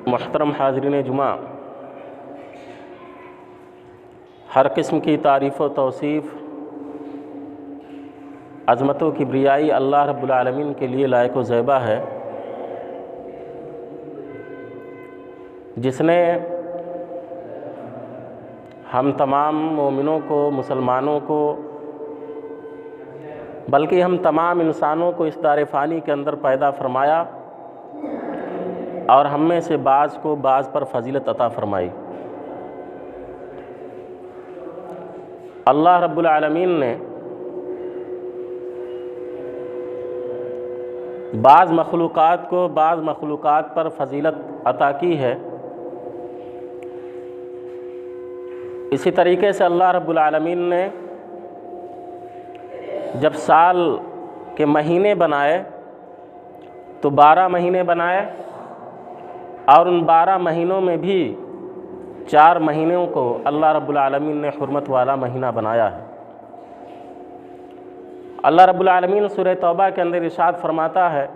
मुहतरम हाज़रीन जुमा, हर किस्म की तारीफ़ व तौसीफ़ अज़मतों की ब्रियाई अल्लाह रब्बुल आलमीन के लिए लायक व ज़ैबा है, जिसने हम तमाम मोमिनों को, मुसलमानों को, बल्कि हम तमाम इंसानों को इस दार फ़ानी के अंदर पैदा फरमाया और हम में से बाज़ को बाज़ पर फ़जीलत अता फ़रमाई। अल्लाह रब्बुल आलमीन ने बाज़ मखलूक़ात को बाज़ मखलूक़ात पर फ़जीलत अता की है। इसी तरीके से अल्लाह रब्बुल आलमीन ने जब साल के महीने बनाए तो 12 महीने बनाए और उन 12 महीनों में भी 4 महीनों को अल्लाह रब्बुल आलमीन ने हुर्मत वाला महीना बनाया है। अल्लाह रब्बुल आलमीन सूरह तौबा के अंदर इरशाद फरमाता है,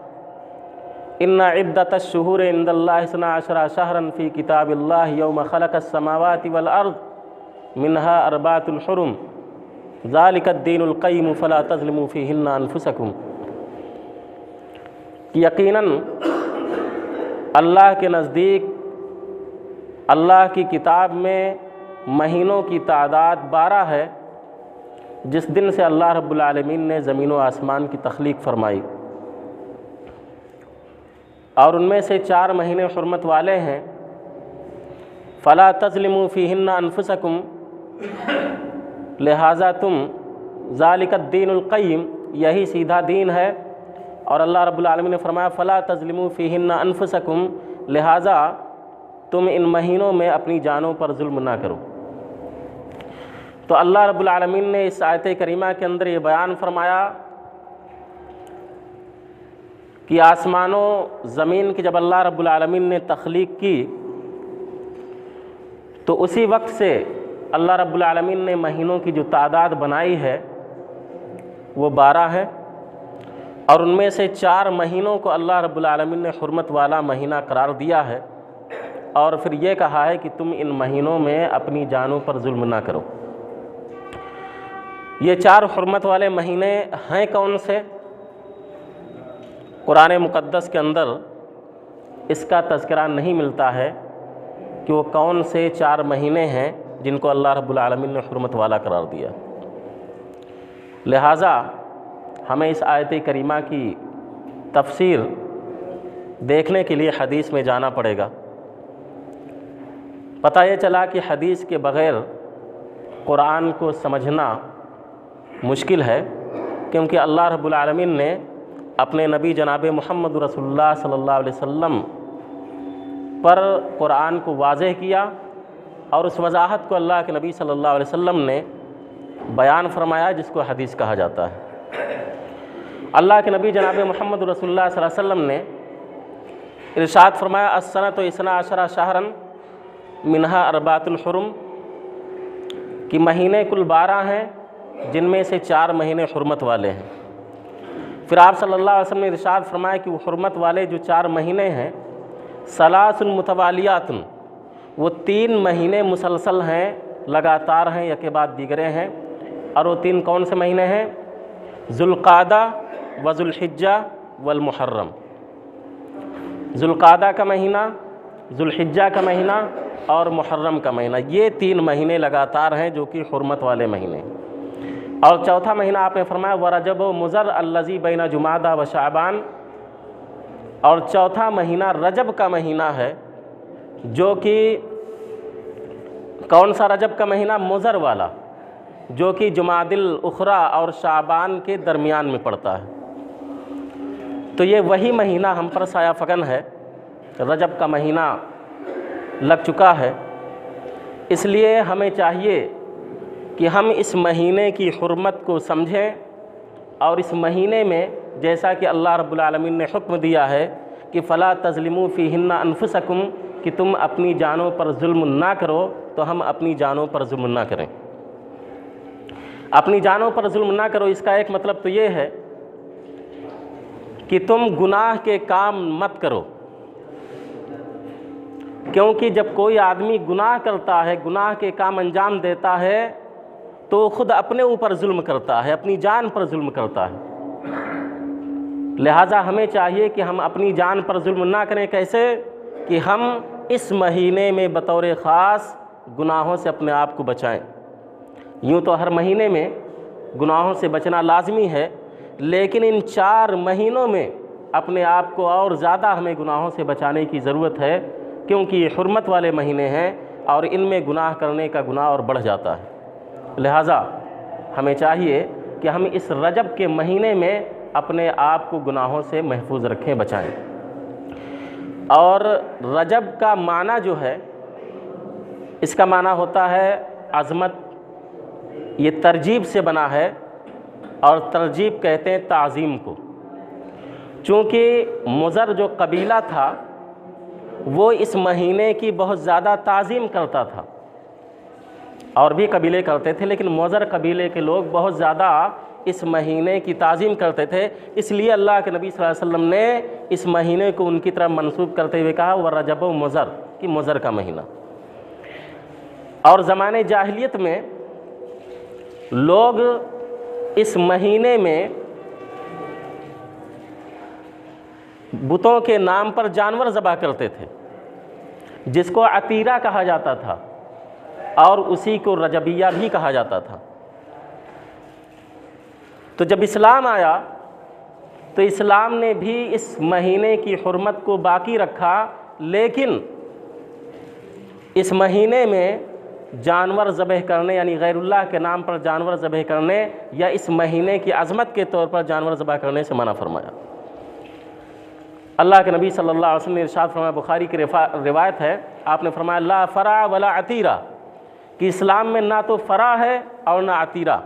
इन्ना इद्दतश्शुहूरि इंदल्लाहि इस्ना अशरा शहरन फ़ी किताबिल्लाहि यौम खलक़स समावाति वल अर्ज़ मिन्हा अर्बातुल हुरुम ज़ालिकद्दीनुल क़य्यिम फ़ला तज़लिमू फ़ीहिन्ना अनफुसकुम। यकीनन अल्लाह के नज़दीक अल्लाह की किताब में महीनों की तादाद 12 है, जिस दिन से अल्लाह रब्बुल आलमीन ने ज़मीन व आसमान की तख्लीक फ़रमाई, और उनमें से 4 महीने हुर्मत वाले हैं। फ़ला तज़लिमू फ़ीहिन्ना अनफुसकुम, लिहाजा तुम ज़ालिकद्दीनुल क़य्यिम, यही सीधा दीन है। और अल्लाह रब्बुल आलमीन ने फरमाया फ़ला तज़लिमू फ़ीहिन्ना अनफुसकुम, लिहाजा तुम इन महीनों में अपनी जानों पर जुल्म ना करो। तो अल्लाह रब्बुल आलमीन ने इस आयत करीमा के अंदर ये बयान फरमाया कि आसमानों ज़मीन की जब अल्लाह रब्बुल आलमीन ने तख्लीक की तो उसी वक्त से अल्लाह रब्बुल आलमीन ने महीनों की जो तादाद बनाई है वो 12 है, और उनमें से 4 महीनों को अल्लाह रब्बुल आलमीन ने हुर्मत वाला महीना करार दिया है, और फिर ये कहा है कि तुम इन महीनों में अपनी जानों पर जुल्म ना करो। ये 4 हुर्मत वाले महीने हैं कौन से? कुरान मुक़द्दस के अंदर इसका तज़किरा नहीं मिलता है कि वो कौन से 4 महीने हैं जिनको अल्लाह रब्बुल आलमीन ने हुर्मत वाला करार दिया। लिहाजा हमें इस आयत करीमा की तफसीर देखने के लिए हदीस में जाना पड़ेगा। पता ये चला कि हदीस के बग़ैर कुरान को समझना मुश्किल है, क्योंकि अल्लाह रब्बुल आलमीन ने अपने नबी जनाब मुहम्मद रसूलुल्लाह सल्लल्लाहु अलैहि वसल्लम पर कुरान को वाज़ेह किया, और उस वजाहत को अल्लाह के नबी सल्लल्लाहु अलैहि वसल्लम ने बयान फरमाया, जिसको हदीस कहा जाता है। अल्लाह के नबी जनाब मुहम्मद रसूलुल्लाह सल्लल्लाहु अलैहि वसल्लम ने इरशाद फरमाया, अस्सनतु इस्ना अशरा शहरन मिन्हा अर्बातुल हुरुम, कि महीने कुल 12 हैं जिनमें से 4 महीने हुर्मत वाले हैं। फिर आप सल्लल्लाहु अलैहि वसल्लम ने इरशाद फरमाया कि वो हुर्मत वाले जो 4 महीने हैं, सलासुन मुतवालियातुन, वो 3 महीने मुसलसल हैं, लगातार हैं, एक के बाद दीगरे हैं। और वो 3 कौन से महीने हैं? ज़ुल्क़ादा व ज़ुल्हिज्जा वल मुहर्रम। ज़ुल्क़ादा का महीना, ज़ुल्हिज्जा का महीना और मुहर्रम का महीना, ये 3 महीने लगातार हैं जो कि हुर्मत वाले महीने। और चौथा महीना आपने फरमाया व रजब व मुज़र अल्लज़ी बैना जुमादा व शाबान, और चौथा महीना रजब का महीना है, जो कि कौन सा रजब का महीना? मुज़र वाला, जो कि जुमादिल उखरा और शाबान के दरमियान में पड़ता है। तो ये वही महीना हम पर साया फ़गन है, रजब का महीना लग चुका है। इसलिए हमें चाहिए कि हम इस महीने की हुर्मत को समझें, और इस महीने में जैसा कि अल्लाह रब्बुल आलमीन ने हुक्म दिया है कि फ़ला तज़लिमू फ़ीहिन्ना अनफुसकुम, कि तुम अपनी जानों पर जुल्म ना करो, तो हम अपनी जानों पर जुल्म ना करें। अपनी जानों पर जुल्म ना करो, इसका एक मतलब तो ये है कि तुम गुनाह के काम मत करो। क्योंकि जब कोई आदमी गुनाह करता है, गुनाह के काम अंजाम देता है, तो खुद अपने ऊपर जुल्म करता है, अपनी जान पर जुल्म करता है। लिहाजा हमें चाहिए कि हम अपनी जान पर जुल्म ना करें। कैसे? कि हम इस महीने में बतौर ख़ास गुनाहों से अपने आप को बचाएं। यूँ तो हर महीने में गुनाहों से बचना लाजमी है, लेकिन इन 4 महीनों में अपने आप को और ज़्यादा हमें गुनाहों से बचाने की ज़रूरत है, क्योंकि ये हुर्मत वाले महीने हैं और इनमें गुनाह करने का गुनाह और बढ़ जाता है। लिहाजा हमें चाहिए कि हम इस रजब के महीने में अपने आप को गुनाहों से महफूज रखें, बचाएं। और रजब का माना जो है, इसका माना होता है अज़मत। ये तरजीब से बना है और तरजीब कहते हैं ताज़ीम को। चूँकि मुज़र जो कबीला था वो इस महीने की बहुत ज़्यादा ताज़ीम करता था, और भी कबीले करते थे, लेकिन मुज़र कबीले के लोग बहुत ज़्यादा इस महीने की ताज़ीम करते थे। इसलिए अल्लाह के नबी सल्लल्लाहु अलैहि वसल्लम ने इस महीने को उनकी तरफ मंसूब करते हुए कहा व रजब मुज़र, कि मुज़र का महीना। और ज़माने जाहिलियत में लोग इस महीने में बुतों के नाम पर जानवर ज़बह करते थे, जिसको अतीरा कहा जाता था, और उसी को रजबिया भी कहा जाता था। तो जब इस्लाम आया तो इस्लाम ने भी इस महीने की हुर्मत को बाकी रखा, लेकिन इस महीने में जानवर ज़बह करने, यानी गैरुल्लाह के नाम पर जानवर ज़बह करने या इस महीने की अज़मत के तौर पर जानवर ज़बह करने से मना फरमाया। अल्लाह के नबी सल्लल्लाहु अलैहि वसल्लम ने इरशाद फरमाया, बुखारी की रिवायत है, आपने फरमाया ला फ़रा वला अतीरा, कि इस्लाम में ना तो फ़रा है और ना अतीरा।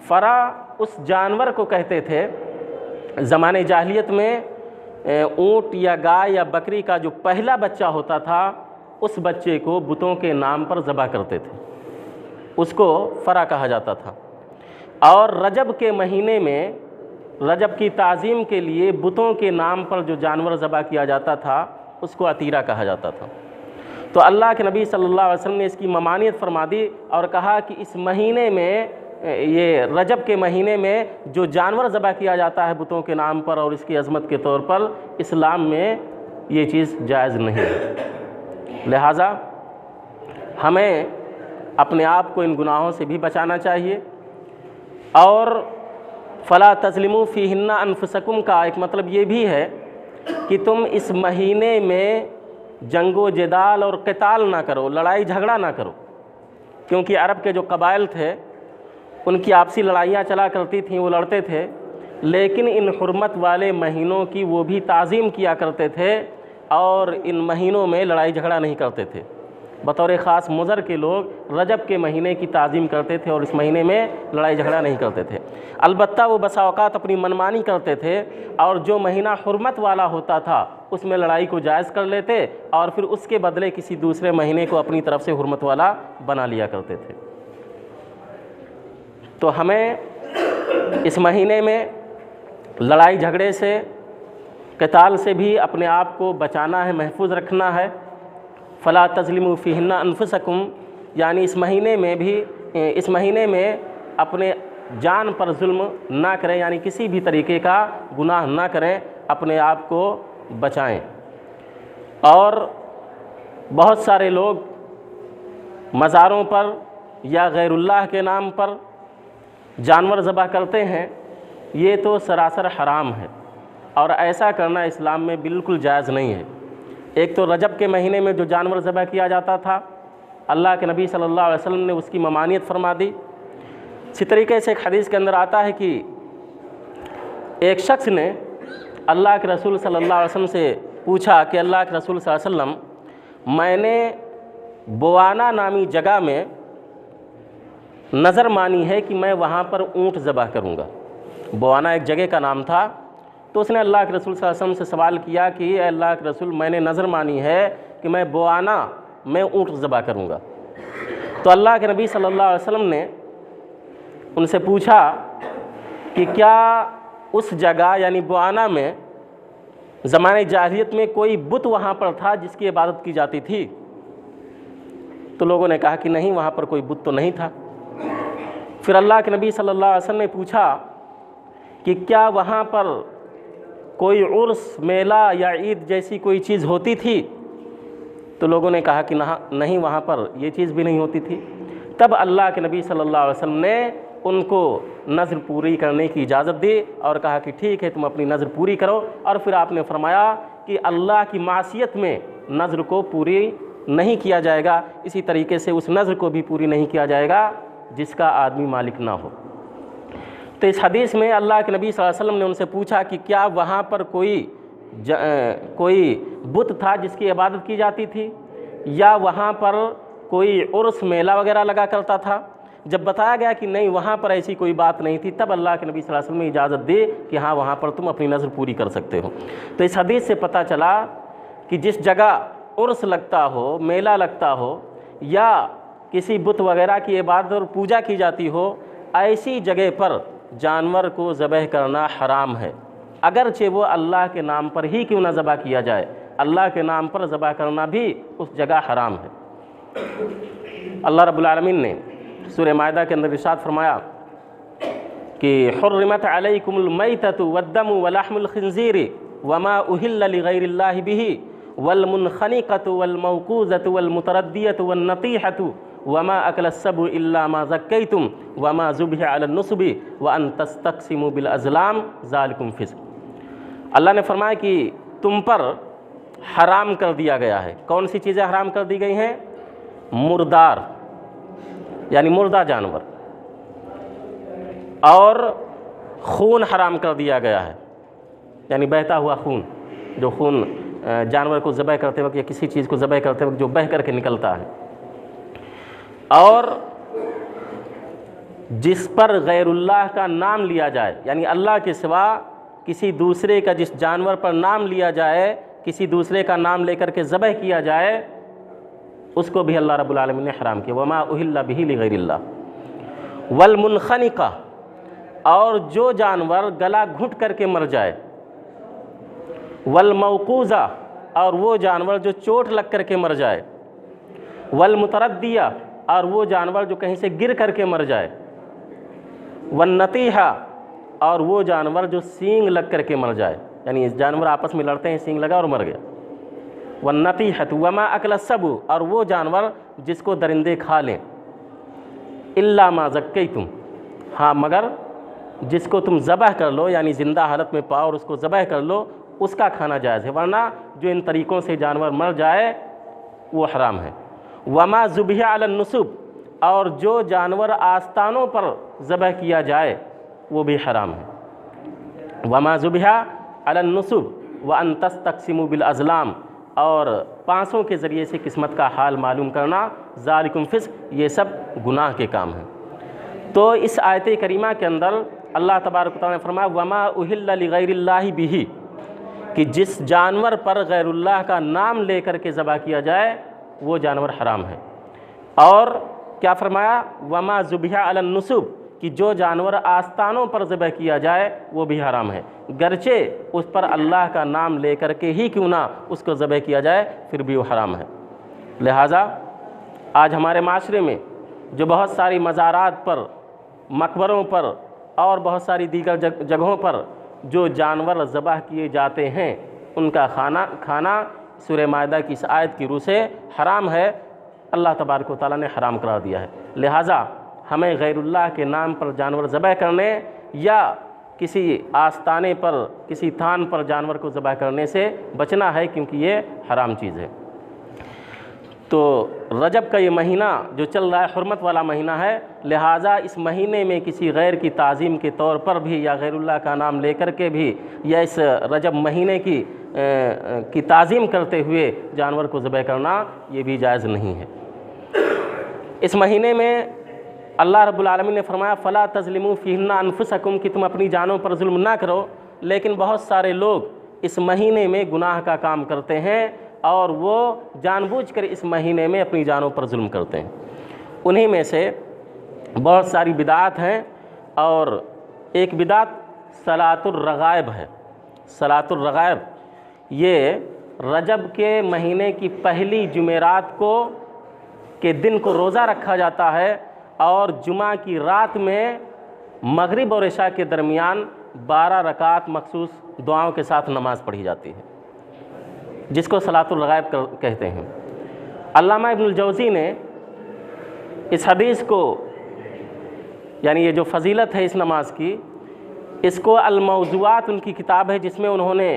फ़रा उस जानवर को कहते थे ज़माने जाहिलियत में, ऊँट या गाय या बकरी का जो पहला बच्चा होता था, उस बच्चे को बुतों के नाम पर ज़बह करते थे, उसको फ़रा कहा जाता था। और रजब के महीने में रजब की ताज़ीम के लिए बुतों के नाम पर जो जानवर ज़बह किया जाता था, उसको अतीरा कहा जाता था। तो अल्लाह के नबी सल्लल्लाहु अलैहि वसल्लम ने इसकी ममानियत फरमा दी और कहा कि इस महीने में, ये रजब के महीने में जो जानवर ज़बह किया जाता है बुतों के नाम पर और इसकी अज़मत के तौर पर, इस्लाम में ये चीज़ जायज़ नहीं है। लिहाजा हमें अपने आप को इन गुनाहों से भी बचाना चाहिए। और फ़ला तज़लिमू फ़ीहिन्ना अनफुसकुम का एक मतलब ये भी है कि तुम इस महीने में जंगो जदाल और क़िताल ना करो, लड़ाई झगड़ा ना करो, क्योंकि अरब के जो कबाइल थे उनकी आपसी लड़ाइयाँ चला करती थीं, वो लड़ते थे, लेकिन इन हुर्मत वाले महीनों की वो भी ताज़ीम किया करते थे और इन महीनों में लड़ाई झगड़ा नहीं करते थे। बतौर ख़ास मुज़र के लोग रजब के महीने की ताज़ीम करते थे और इस महीने में लड़ाई झगड़ा नहीं करते थे। अलबत्ता वो बसा औक़ात अपनी मनमानी करते थे और जो महीना हुर्मत वाला होता था उसमें लड़ाई को जायज़ कर लेते और फिर उसके बदले किसी दूसरे महीने को अपनी तरफ से हुर्मत वाला बना लिया करते थे। तो हमें इस महीने में लड़ाई झगड़े से, क़िताल से भी अपने आप को बचाना है, महफूज रखना है। फ़ला तज़लिमू फ़ीहिन्ना अनफुसकुम, यानी इस महीने में अपने जान पर जुल्म ना करें, यानी किसी भी तरीके का गुनाह ना करें, अपने आप को बचाएं। और बहुत सारे लोग मज़ारों पर या गैरुल्लाह के नाम पर जानवर ज़बह करते हैं, ये तो सरासर हराम है और ऐसा करना इस्लाम में बिल्कुल जायज़ नहीं है। एक तो रजब के महीने में जो जानवर ज़बह किया जाता था, अल्लाह के नबी सल्लल्लाहु अलैहि वसल्लम ने उसकी ममानियत फरमा दी। इसी तरीके से एक हदीस के अंदर आता है कि एक शख्स ने अल्लाह के रसूल सल्लल्लाहु अलैहि वसल्लम से पूछा कि अल्लाह के रसूल सल्लल्लाहु अलैहि वसल्लम, मैंने बुआना नामी जगह में नज़र मानी है कि मैं वहाँ पर ऊँट ज़बह करूँगा। बुआना एक जगह का नाम था। तो उसने अल्लाह के रसूल सल्लल्लाहु अलैहि वसल्लम से सवाल किया कि अल्लाह के रसूल, मैंने नज़र मानी है कि मैं बुआना में ऊँट ज़बह करूँगा। तो अल्लाह के नबी सल्लल्लाहु अलैहि वसल्लम ने उनसे पूछा कि क्या उस जगह यानी बुआना में ज़माने जाहिलियत में कोई बुत वहाँ पर था जिसकी इबादत की जाती थी? तो लोगों ने कहा कि नहीं, वहाँ पर कोई बुत तो नहीं था। फिर अल्लाह के नबी सल्लल्लाहु अलैहि वसल्लम ने पूछा कि क्या वहाँ पर कोई उर्स, मेला या ईद जैसी कोई चीज़ होती थी? तो लोगों ने कहा कि नहीं, वहाँ पर ये चीज़ भी नहीं होती थी। तब अल्लाह के नबी सल्लल्लाहु अलैहि वसल्लम ने उनको नज़र पूरी करने की इजाज़त दी और कहा कि ठीक है, तुम अपनी नज़र पूरी करो। और फिर आपने फरमाया कि अल्लाह की मासियत में नज़र को पूरी नहीं किया जाएगा, इसी तरीके से उस नज़र को भी पूरी नहीं किया जाएगा जिसका आदमी मालिक ना हो। तो इस हदीस में अल्लाह के नबी सल्लल्लाहु अलैहि वसल्लम ने उनसे पूछा कि क्या वहाँ पर कोई बुत था जिसकी इबादत की जाती थी, या वहाँ पर कोई उर्स, मेला वगैरह लगा करता था? जब बताया गया कि नहीं, वहाँ पर ऐसी कोई बात नहीं थी, तब अल्लाह के नबी सल्लल्लाहु अलैहि वसल्लम ने इजाज़त दी कि हाँ, वहाँ पर तुम अपनी नज़र पूरी कर सकते हो। तो इस हदीस से पता चला कि जिस जगह उर्स लगता हो, मेला लगता हो, या किसी बुत वगैरह की इबादत और पूजा की जाती हो, ऐसी जगह पर जानवर को ज़बह करना हराम है, अगरचे वो अल्लाह के नाम पर ही क्यों ना ज़बह किया जाए। अल्लाह के नाम पर ज़बह करना भी उस जगह हराम है। अल्लाह रब्बुल आलमीन ने सूरह माइदा के अंदर इरशाद फरमाया कि हुर्रिमत अलैकुमुल मैततु वद्दमु वलहमुल खिंज़ीरि वमा उहिल्ल लिगैरिल्लाहि बिही वल मुनखनिक़तु वल मौक़ूज़तु वल मुतरद्दियतु वन नतीहतु वमा अकलस्सबु इल्ला मा ज़क्कैतुम वमा ज़ुबिह अलन नुस्बि व अन तस्तक़सिमु बिल अज़लाम ज़ालिकुम फ़िस्क़। अल्लाह ने फरमाया कि तुम पर हराम कर दिया गया है। कौन सी चीज़ें हराम कर दी गई हैं? मुर्दार यानी मुर्दा जानवर, और खून हराम कर दिया गया है, यानी बहता हुआ खून, जो खून जानवर को ज़बह करते वक्त या किसी चीज़ को ज़बह करते वक्त जो बह करके निकलता है, और जिस पर गैरुल्लाह का नाम लिया जाए, यानी अल्लाह के सिवा किसी दूसरे का जिस जानवर पर नाम लिया जाए, किसी दूसरे का नाम लेकर के ज़बह किया जाए, उसको भी अल्लाह रब्बुल आलमीन ने हराम किया। वमा उहिल्ला बिही लिगैरिल्लाह वल मुनखनिका, और जो जानवर गला घुट करके मर जाए, वल मौकूज़ा, और वो जानवर जो चोट लग करके मर जाए, वल मुतरद्दिया, और वो जानवर जो कहीं से गिर करके मर जाए, वन नतीहा, और वो जानवर जो सींग लग करके मर जाए, यानी इस जानवर आपस में लड़ते हैं, सींग लगा और मर गया। वन नतीहत वमा अकलस्सबु, और वो जानवर जिसको दरिंदे खा लें, इल्ला मा ज़क्कैतुम, हाँ मगर जिसको तुम ज़बह कर लो, यानी ज़िंदा हालत में पाओ और उसको ज़बह कर लो, उसका खाना जायज़ है, वरना जो इन तरीक़ों से जानवर मर जाए वो हराम है। वमा ज़ुबिह अलन नुसुब, और जो जानवर आस्तानों पर ज़बह किया जाए वो भी हराम है। वमा ज़ुबिह अलन नुसुब व अन तस्तक़सिमु बिल अज़लाम, और पाँसों के ज़रिए से किस्मत का हाल मालूम करना, ज़ालिकुम फ़िस्क़, ये सब गुनाह के काम हैं। तो इस आयत करीमा के अंदर अल्लाह तबारक व तआला ने फरमाया वमा उहिल्ला लिगैरिल्लाहि बिही, कि जिस जानवर पर गैरुल्लाह का नाम लेकर के ज़बह किया जाए वो जानवर हराम है। और क्या फरमाया? वमा ज़ुबिह अलन नुसुब, कि जो जानवर आस्तानों पर ज़बह किया जाए वो भी हराम है, गरचे उस पर अल्लाह का नाम लेकर के ही क्यों ना उसको ज़बह किया जाए, फिर भी वो हराम है। लिहाजा आज हमारे माशरे में जो बहुत सारी मज़ारात पर, मकबरों पर और बहुत सारी दीगर जगहों पर जो जानवर ज़बह किए जाते हैं, उनका खाना सूरह माइदा की इस आयत की रूह से हराम है, अल्लाह तबारक व तआला ने हराम करा दिया है। लिहाजा हमें गैरुल्लाह के नाम पर जानवर ज़बह करने या किसी आस्ताने पर, किसी थान पर जानवर को ज़बह करने से बचना है, क्योंकि ये हराम चीज़ है। तो रजब का ये महीना जो चल रहा है हुर्मत वाला महीना है, लिहाजा इस महीने में किसी गैर की ताज़ीम के तौर पर भी या गैरुल्लाह का नाम लेकर के भी या इस रजब महीने की ताज़ीम करते हुए जानवर को ज़बह करना ये भी जायज़ नहीं है। इस महीने में अल्लाह रब्बुल आलमीन ने फरमाया फ़ला तज़लिमू फ़ीहिन्ना अनफुसकुम, कि तुम अपनी जानों पर जुल्म ना करो। लेकिन बहुत सारे लोग इस महीने में गुनाह का काम करते हैं और वो जानबूझकर इस महीने में अपनी जानों पर जुल्म करते हैं। उन्हीं में से बहुत सारी बिदात हैं, और एक बिदात सलातुर रग़ाइब है। सलातुर रग़ाइब ये रजब के महीने की पहली जुमेरात को के दिन को रोज़ा रखा जाता है और जुमा की रात में मगरिब और इशा के दरमियान 12 रकात मखसूस दुआओं के साथ नमाज़ पढ़ी जाती है, जिसको सलातुल रगाइब कहते हैं। अल्लामा इब्नुल जौज़ी ने इस हदीस को, यानी ये जो फजीलत है इस नमाज की, इसको अल-मौज़ूआत उनकी किताब है जिसमें उन्होंने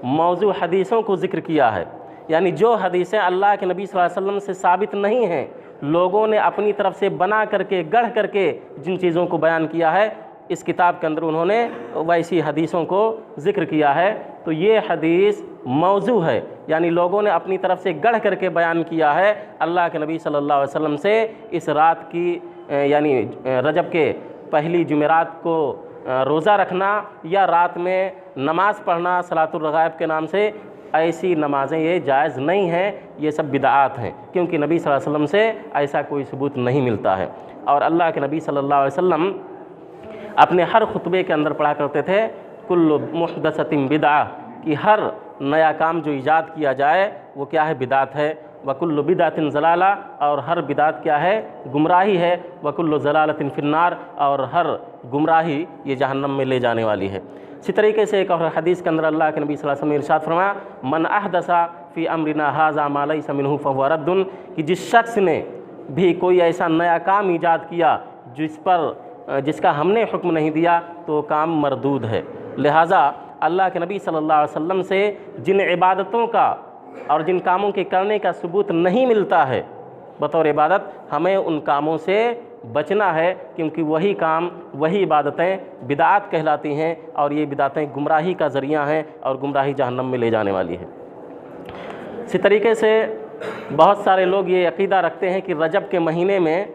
मौजू हदीसों को ज़िक्र किया है, यानी जो हदीसें अल्लाह के नबी सल्लल्लाहु अलैहि वसल्लम से साबित नहीं हैं, लोगों ने अपनी तरफ से बना करके गढ़ करके जिन चीज़ों को बयान किया है, इस किताब के अंदर उन्होंने वैसी हदीसों को ज़िक्र किया है। तो ये हदीस मौजू है, यानी लोगों ने अपनी तरफ से गढ़ करके बयान किया है अल्लाह के नबी सल्लल्लाहु अलैहि वसल्लम से इस रात की, यानी रजब के पहली जुमेरात को रोज़ा रखना या रात में नमाज़ पढ़ना सलातुल रगाइब के नाम से, ऐसी नमाज़ें ये जायज़ नहीं हैं, ये सब बिदआत हैं, क्योंकि नबी सल्लल्लाहु अलैहि वसल्लम से ऐसा कोई सबूत नहीं मिलता है। और अल्लाह के नबी सल्लल्लाहु अलैहि वसल्लम अपने हर खुतबे के अंदर पढ़ा करते थे कुल्लु मुहदसतिन बिदआ, कि हर नया काम जो ईजाद किया जाए वो क्या है, बिदात है। वकुल्लु बिदातिन ज़लाला, और हर बिदात क्या है, गुमराही है। वकुल्लु ज़लालतिन फिन्नार, और हर गुमराही ये जहन्नम में ले जाने वाली है। इसी तरीके से एक और हदीस के अंदर अल्लाह के नबी सल्लल्लाहु अलैहि वसल्लम ने इरशाद फरमाया, मन अहदसा फ़ी अमरिना हाज़ा मा लैसा मिन्हु फहुव रद्दुन, कि जिस शख्स ने भी कोई ऐसा नया काम ईजाद किया जिसका हमने हुक्म नहीं दिया तो काम मरदूद है। लिहाजा अल्लाह के नबी सल्लल्लाहु अलैहि वसल्लम से जिन इबादतों का और जिन कामों के करने का सबूत नहीं मिलता है बतौर इबादत, हमें उन कामों से बचना है, क्योंकि वही काम, वही इबादतें बिदात कहलाती हैं, और ये बिदातें गुमराही का ज़रिया हैं और गुमराही जहन्नम में ले जाने वाली है। इसी तरीके से बहुत सारे लोग ये अक़ीदा रखते हैं कि रजब के महीने में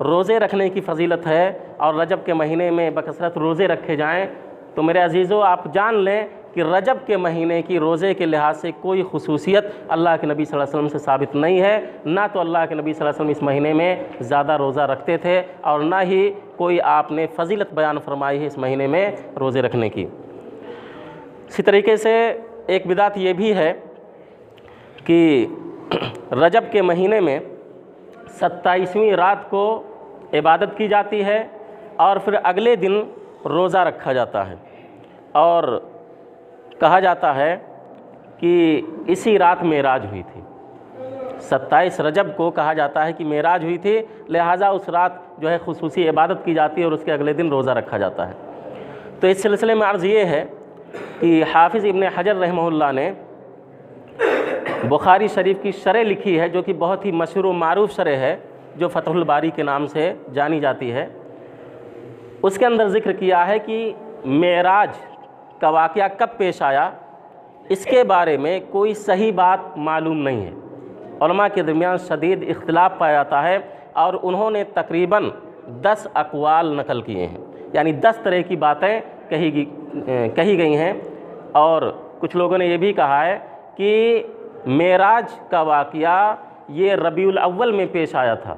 रोज़े रखने की फ़जीलत है और रजब के महीने में बकसरत रोज़े रखे जाएं। तो मेरे अज़ीज़ों, आप जान लें कि रजब के महीने की रोज़े के लिहाज से कोई खुसूसियत अल्लाह के नबी सल्लल्लाहु अलैहि वसल्लम से साबित नहीं है। ना तो अल्लाह के नबी सल्लल्लाहु अलैहि वसल्लम इस महीने में ज़्यादा रोज़ा रखते थे, और ना ही कोई आपने फ़जीलत बयान फरमाई है इस महीने में रोज़े रखने की। इसी तरीके से एक बिदात ये भी है कि रजब के महीने में 27वीं रात को इबादत की जाती है और फिर अगले दिन रोज़ा रखा जाता है, और कहा जाता है कि इसी रात मेराज हुई थी। 27 रजब को कहा जाता है कि मेराज हुई थी, लिहाजा उस रात जो है खुसूसी इबादत की जाती है और उसके अगले दिन रोज़ा रखा जाता है। तो इस सिलसिले में अर्ज़ ये है कि हाफिज़ इब्न हजर रहमहुल्लाह ने बुखारी शरीफ की शरह लिखी है, जो कि बहुत ही मशहूर व मारूफ शरह है, जो फतहुल बारी के नाम से जानी जाती है। उसके अंदर ज़िक्र किया है कि मेराज का वाक़या कब पेश आया, इसके बारे में कोई सही बात मालूम नहीं है। उलमा के दरमियान शदीद इख्तिलाफ पाया जाता है, और उन्होंने तकरीबन 10 अक़वाल नकल किए हैं, यानी 10 तरह की बातें कही गई हैं। और कुछ लोगों ने यह भी कहा है कि मेराज का वाक़या ये रबीउल अव्वल में पेश आया था,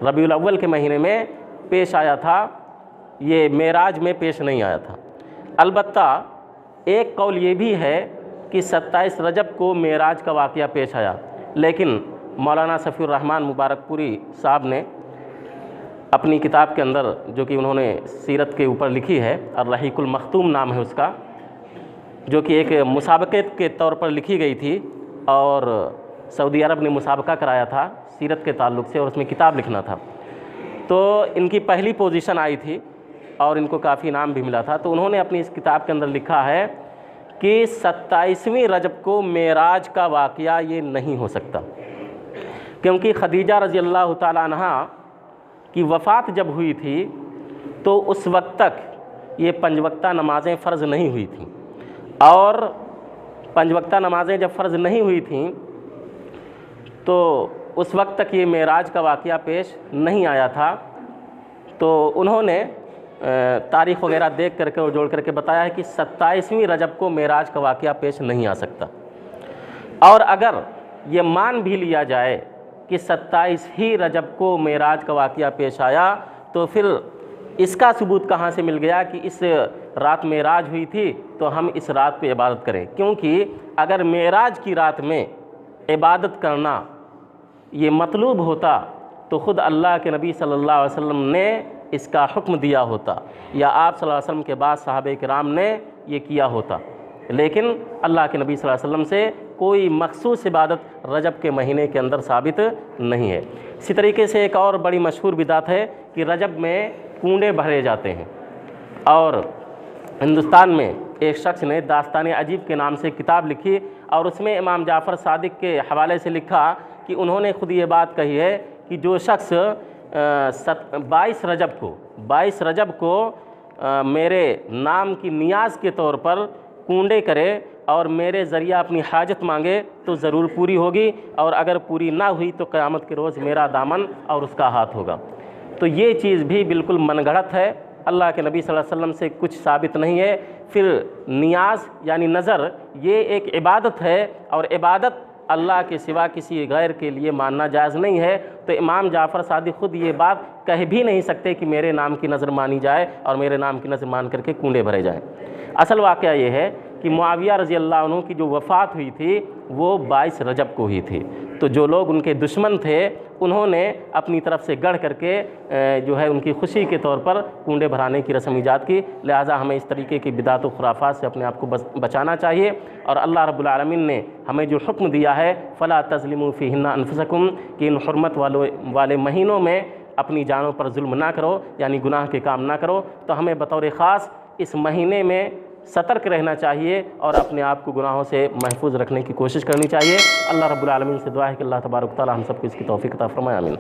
रबीउल अव्वल के महीने में पेश आया था, ये मेराज में पेश नहीं आया था। अलबत्ता एक कौल ये भी है कि 27 रजब को मेराज का वाक़या पेश आया, लेकिन मौलाना सफ़ीउर रहमान मुबारकपुरी साहब ने अपनी किताब के अंदर, जो कि उन्होंने सीरत के ऊपर लिखी है, अर्रहीकुल मख्तूम नाम है उसका, जो कि एक मुसाबक़े के तौर पर लिखी गई थी, और सऊदी अरब ने मुसाबका कराया था सीरत के ताल्लुक़ से, और उसमें किताब लिखना था। तो इनकी पहली पोजीशन आई थी और इनको काफ़ी इनाम भी मिला था। तो उन्होंने अपनी इस किताब के अंदर लिखा है कि 27वीं रजब को मेराज का वाक़या ये नहीं हो सकता, क्योंकि खदीजा रज़ी अल्लाह ताला अन्हा की वफ़ात जब हुई थी तो उस वक्त तक ये 5 वक्ता नमाज़ें फ़र्ज़ नहीं हुई थीं, और 5 वक्ता नमाज़ें जब फ़र्ज़ नहीं हुई थीं तो उस वक्त तक ये मेराज का वाक़या पेश नहीं आया था। तो उन्होंने तारीख़ वगैरह देख करके और जोड़ करके बताया है कि 27वीं रजब को मेराज का वाक़या पेश नहीं आ सकता। और अगर ये मान भी लिया जाए कि 27 ही रजब को मेराज का वाक़या पेश आया, तो फिर इसका सबूत कहाँ से मिल गया कि इस रात मेराज हुई थी तो हम इस रात पे इबादत करें? क्योंकि अगर मेराज की रात में इबादत करना ये मतलूब होता तो ख़ुद अल्लाह के नबी सल्लल्लाहु अलैहि वसल्लम ने इसका हुक्म दिया होता, या आप सल्लल्लाहु अलैहि वसल्लम के बाद सहाबे किराम ने ये किया होता। लेकिन अल्लाह के नबी सल्लल्लाहु अलैहि वसल्लम से कोई मखसूस इबादत रजब के महीने के अंदर साबित नहीं है। इसी तरीके से एक और बड़ी मशहूर बिदात है कि रजब में कूंडे भरे जाते हैं। और हिंदुस्तान में एक शख्स ने दास्तान अजीब के नाम से किताब लिखी और उसमें इमाम जाफ़र सादिक के हवाले से लिखा कि उन्होंने खुद ये बात कही है कि जो शख्स 22 रजब को मेरे नाम की नियाज़ के तौर पर कूंडे करे और मेरे ज़रिया अपनी हाजत मांगे तो ज़रूर पूरी होगी, और अगर पूरी ना हुई तो क़यामत के रोज़ मेरा दामन और उसका हाथ होगा। तो ये चीज़ भी बिल्कुल मनगढ़ंत है, अल्लाह के नबी सल्लल्लाहु अलैहि वसल्लम से कुछ साबित नहीं है। फिर नियाज़ यानी नज़र ये एक इबादत है, और इबादत अल्लाह के सिवा किसी गैर के लिए मानना जायज़ नहीं है। तो इमाम जाफ़र सादिक ख़ुद ये बात कह भी नहीं सकते कि मेरे नाम की नज़र मानी जाए और मेरे नाम की नज़र मान करके कूंडे भरे जाएँ। असल वाक़या ये है कि मुआविया रज़ी अल्लाह अन्हु की जो वफ़ात हुई थी वो 22 रजब को हुई थी। तो जो लोग उनके दुश्मन थे उन्होंने अपनी तरफ से गढ़ करके जो है उनकी खुशी के तौर पर कूंडे भराने की रस्म ईजाद की। लिहाजा हमें इस तरीके की बिदात व खुराफात से अपने आप को बचाना चाहिए। और अल्लाह रब्बुल आलमीन ने हमें जो हुक्म दिया है फ़ला तज़लिमू फ़ीहिन्ना अनफुसकुम कि इन हुर्मत वाले महीनों में अपनी जानों पर जुल्म ना करो, यानी गुनाह के काम ना करो, तो हमें बतौर ख़ास इस महीने में सतर्क रहना चाहिए और अपने आप को गुनाहों से महफूज रखने की कोशिश करनी चाहिए। अल्लाह रब्बुल आलमीन से दुआ है कि अल्लाह तबारक व तआला हम सबको इसकी तौफीक अता फरमाए। आमीन।